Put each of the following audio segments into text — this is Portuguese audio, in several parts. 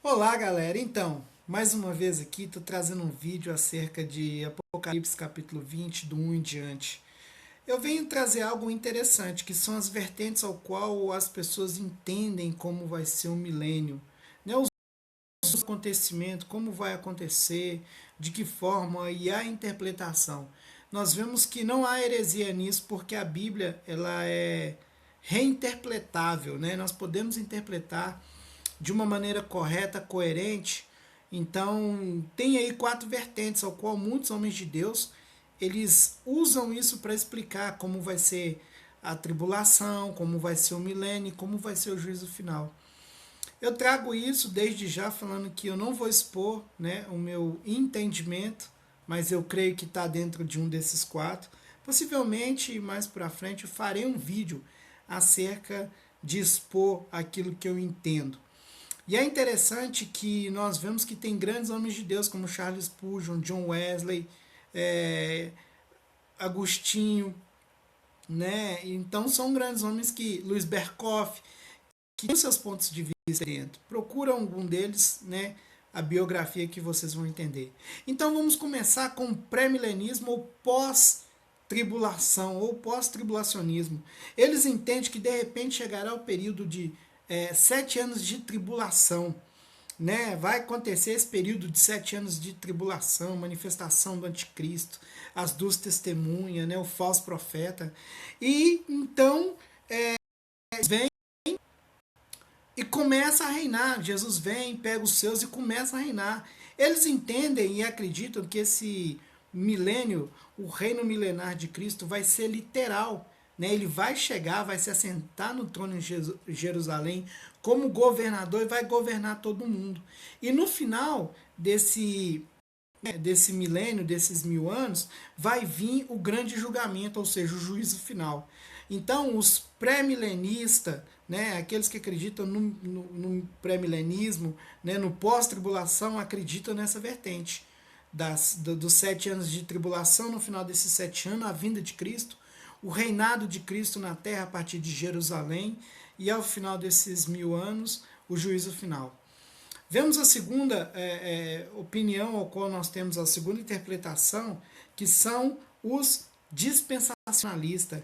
Olá, galera. Então, mais uma vez aqui, estou trazendo um vídeo acerca de Apocalipse capítulo 20, do 1 em diante. Eu venho trazer algo interessante, que são as vertentes ao qual as pessoas entendem como vai ser o milênio, né? Os acontecimentos, como vai acontecer, de que forma e a interpretação. Nós vemos que não há heresia nisso, porque a Bíblia ela é reinterpretável, né? Nós podemos interpretar de uma maneira correta, coerente. Então, tem aí quatro vertentes ao qual muitos homens de Deus eles usam isso para explicar como vai ser a tribulação, como vai ser o milênio, como vai ser o juízo final. Eu trago isso desde já falando que eu não vou expor, né, o meu entendimento, mas eu creio que está dentro de um desses quatro. Possivelmente mais para frente eu farei um vídeo acerca de expor aquilo que eu entendo. E é interessante que nós vemos que tem grandes homens de Deus como Charles Spurgeon, John Wesley, é, Agostinho, né? Então são grandes homens que Luiz Berkoff, que têm seus pontos de vista dentro. Procura algum deles, né? A biografia que vocês vão entender. Então vamos começar com o pré-milenismo ou pós-tribulação ou pós-tribulacionismo. Eles entendem que de repente chegará o período de 7 anos de tribulação, né? Vai acontecer esse período de 7 anos de tribulação, manifestação do anticristo, as duas testemunhas, né? O falso profeta. E então vem e começa a reinar. Jesus vem, pega os seus e começa a reinar. Eles entendem e acreditam que esse milênio, o reino milenar de Cristo, vai ser literal. Né? Ele vai chegar, vai se assentar no trono em Jerusalém como governador e vai governar todo mundo. E no final desse milênio, desses 1000 anos, vai vir o grande julgamento, ou seja, o juízo final. Então, os pré-milenistas, né, aqueles que acreditam no pré-milenismo, né, no pós-tribulação, acreditam nessa vertente. Dos 7 anos de tribulação, no final desses 7 anos, a vinda de Cristo, o reinado de Cristo na terra a partir de Jerusalém, e ao final desses 1000 anos, o juízo final. Vemos a segunda opinião, ao qual nós temos a segunda interpretação, que são os dispensacionalistas.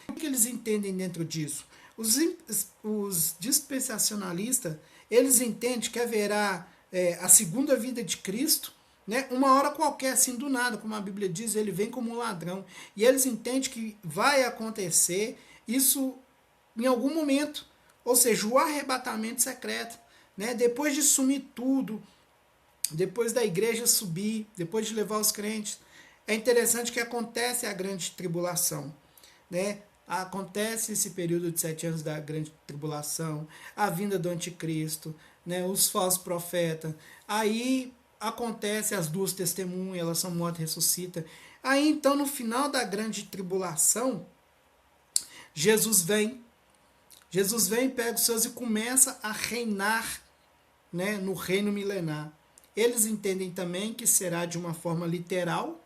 O que eles entendem dentro disso? Os dispensacionalistas, eles entendem que haverá a segunda vinda de Cristo, né, uma hora qualquer, assim, do nada, como a Bíblia diz, ele vem como um ladrão. E eles entendem que vai acontecer isso em algum momento, ou seja, o arrebatamento secreto. Né? Depois de sumir tudo, depois da igreja subir, depois de levar os crentes, é interessante que acontece a grande tribulação. Né? Acontece esse período de 7 anos da grande tribulação, a vinda do anticristo, né? Os falsos profetas. Aí acontece as duas testemunhas, elas são mortas e ressuscitam. Aí então, no final da grande tribulação, Jesus vem. Jesus vem, pega os seus e começa a reinar, né, no reino milenar. Eles entendem também que será de uma forma literal,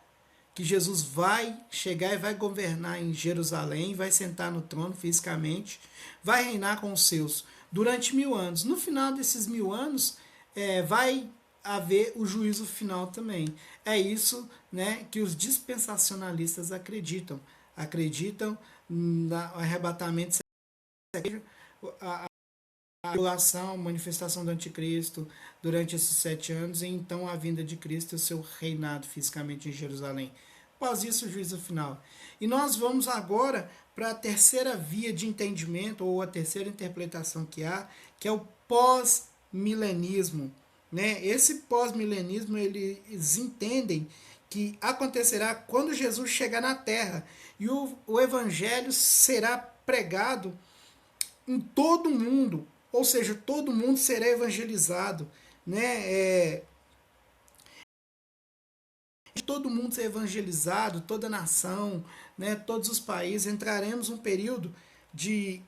que Jesus vai chegar e vai governar em Jerusalém, vai sentar no trono fisicamente, vai reinar com os seus durante 1000 anos. No final desses 1000 anos, vai haver o juízo final também. É isso, né, que os dispensacionalistas acreditam. Acreditam no arrebatamento, a tribulação, manifestação do anticristo durante esses 7 anos, e então a vinda de Cristo e o seu reinado fisicamente em Jerusalém. Após isso, o juízo final. E nós vamos agora para a terceira via de entendimento, ou a terceira interpretação que há, que é o pós-milenismo. Né? Esse pós-milenismo, eles entendem que acontecerá quando Jesus chegar na terra, e o evangelho será pregado em todo mundo, ou seja, todo mundo será evangelizado, né? Todo mundo será evangelizado, toda a nação, né? Todos os países, entraremos num período de,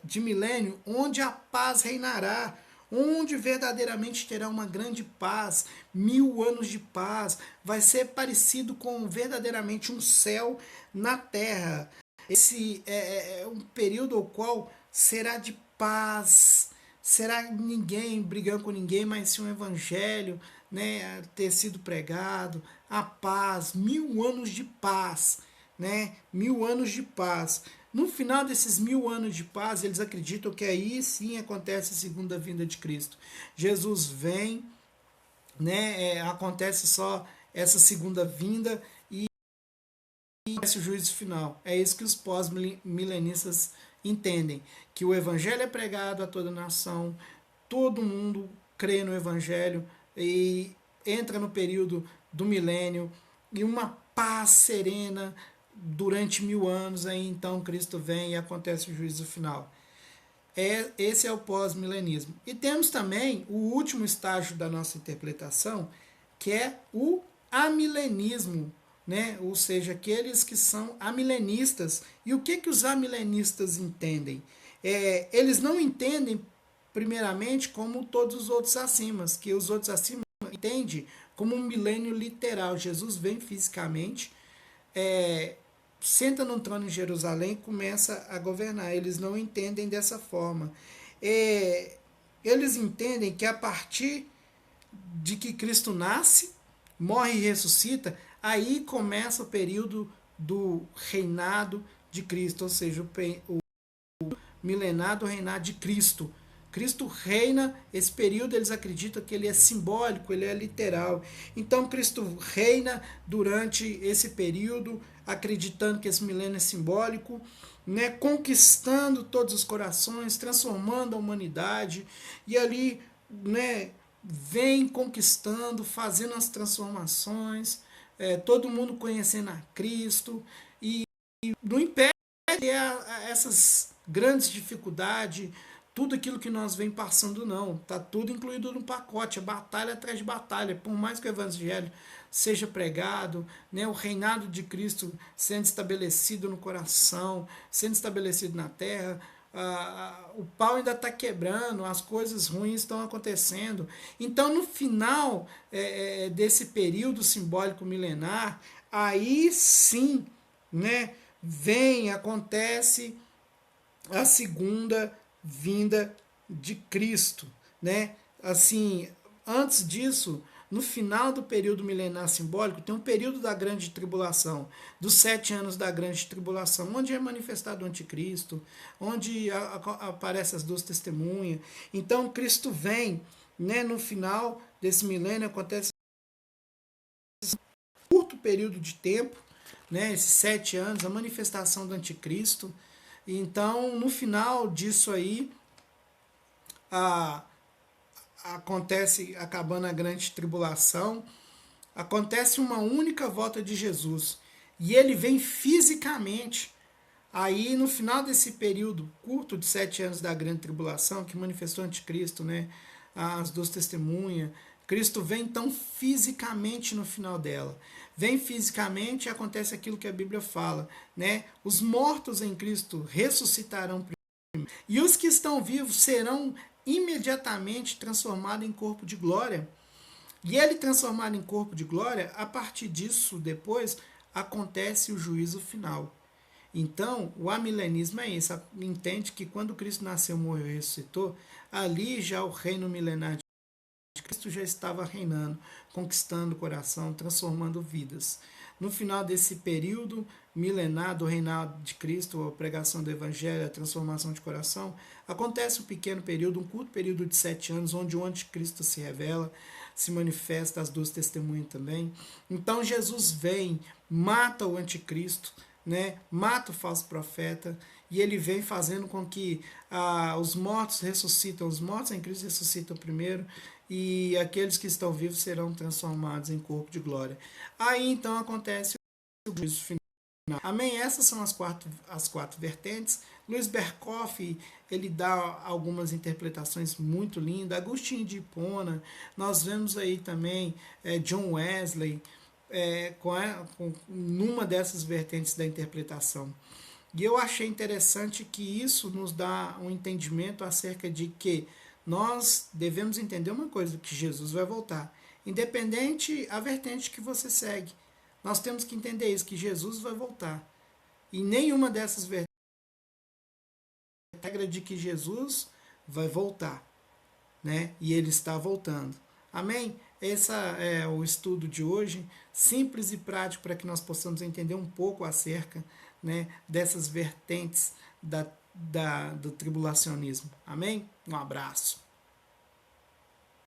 de milênio onde a paz reinará, onde verdadeiramente terá uma grande paz, 1000 anos de paz, vai ser parecido com verdadeiramente um céu na terra. Esse é um período ao qual será de paz, será ninguém brigando com ninguém, mas se um evangelho, né, ter sido pregado, a paz, 1000 anos de paz, né, 1000 anos de paz. No final desses 1000 anos de paz, eles acreditam que aí sim acontece a segunda vinda de Cristo. Jesus vem, né, acontece só essa segunda vinda e acontece o juízo final. É isso que os pós-milenistas entendem, que o evangelho é pregado a toda nação, todo mundo crê no evangelho e entra no período do milênio e uma paz serena durante 1000 anos, aí então Cristo vem e acontece o juízo final. Esse é o pós-milenismo. E temos também o último estágio da nossa interpretação, que é o amilenismo, né? Ou seja, aqueles que são amilenistas. E o que os amilenistas entendem? Eles não entendem, primeiramente, como todos os outros acima, que os outros acima entendem como um milênio literal. Jesus vem fisicamente, senta no trono em Jerusalém e começa a governar. Eles não entendem dessa forma. Eles entendem que a partir de que Cristo nasce, morre e ressuscita, aí começa o período do reinado de Cristo, ou seja, o milenar do reinado de Cristo. Cristo reina, esse período eles acreditam que ele é simbólico, ele é literal. Então Cristo reina durante esse período, acreditando que esse milênio é simbólico, né, conquistando todos os corações, transformando a humanidade, e ali, né, vem conquistando, fazendo as transformações, todo mundo conhecendo a Cristo, e não impede essas grandes dificuldades, tudo aquilo que nós vem passando, não. Está tudo incluído no pacote, é batalha atrás de batalha. Por mais que o evangelho seja pregado, né, o reinado de Cristo sendo estabelecido no coração, sendo estabelecido na terra, o pau ainda está quebrando, as coisas ruins estão acontecendo. Então, no final desse período simbólico milenar, aí sim, né, acontece a segunda vinda de Cristo, né? Assim, antes disso, no final do período milenar simbólico, tem um período da grande tribulação, dos 7 anos da grande tribulação, onde é manifestado o anticristo, onde aparecem as duas testemunhas. Então, Cristo vem, né? No final desse milênio acontece um curto período de tempo, né? Esses 7 anos, a manifestação do anticristo. Então, no final disso aí, acontece, acabando a grande tribulação, acontece uma única volta de Jesus. E ele vem fisicamente. Aí, no final desse período curto de 7 anos da grande tribulação, que manifestou o anticristo, né, as duas testemunhas, Cristo vem então fisicamente no final dela. Vem fisicamente e acontece aquilo que a Bíblia fala, né? Os mortos em Cristo ressuscitarão primeiro, e os que estão vivos serão imediatamente transformados em corpo de glória. E ele transformado em corpo de glória, a partir disso, depois, acontece o juízo final. Então, o amilenismo é isso. Entende que quando Cristo nasceu, morreu e ressuscitou, ali já o reino milenar de Cristo já estava reinando, conquistando o coração, transformando vidas. No final desse período milenar do reinado de Cristo, a pregação do Evangelho, a transformação de coração, acontece um pequeno período, um curto período de 7 anos, onde o anticristo se revela, se manifesta, as duas testemunhas também. Então Jesus vem, mata o anticristo, né, mata o falso profeta, e ele vem fazendo com que os mortos ressuscitam, os mortos em Cristo ressuscitam primeiro, e aqueles que estão vivos serão transformados em corpo de glória. Aí então acontece o juízo final. Amém? Essas são as quatro vertentes. Luiz Berkoff, ele dá algumas interpretações muito lindas. Agostinho de Hipona, nós vemos aí também John Wesley, numa dessas vertentes da interpretação. E eu achei interessante que isso nos dá um entendimento acerca de que nós devemos entender uma coisa, que Jesus vai voltar. Independente a vertente que você segue, nós temos que entender isso, que Jesus vai voltar. E nenhuma dessas vertentes é a regra de que Jesus vai voltar. né? E ele está voltando. Amém? Esse é o estudo de hoje, simples e prático para que nós possamos entender um pouco acerca, né, dessas vertentes do tribulacionismo. Amém? Um abraço.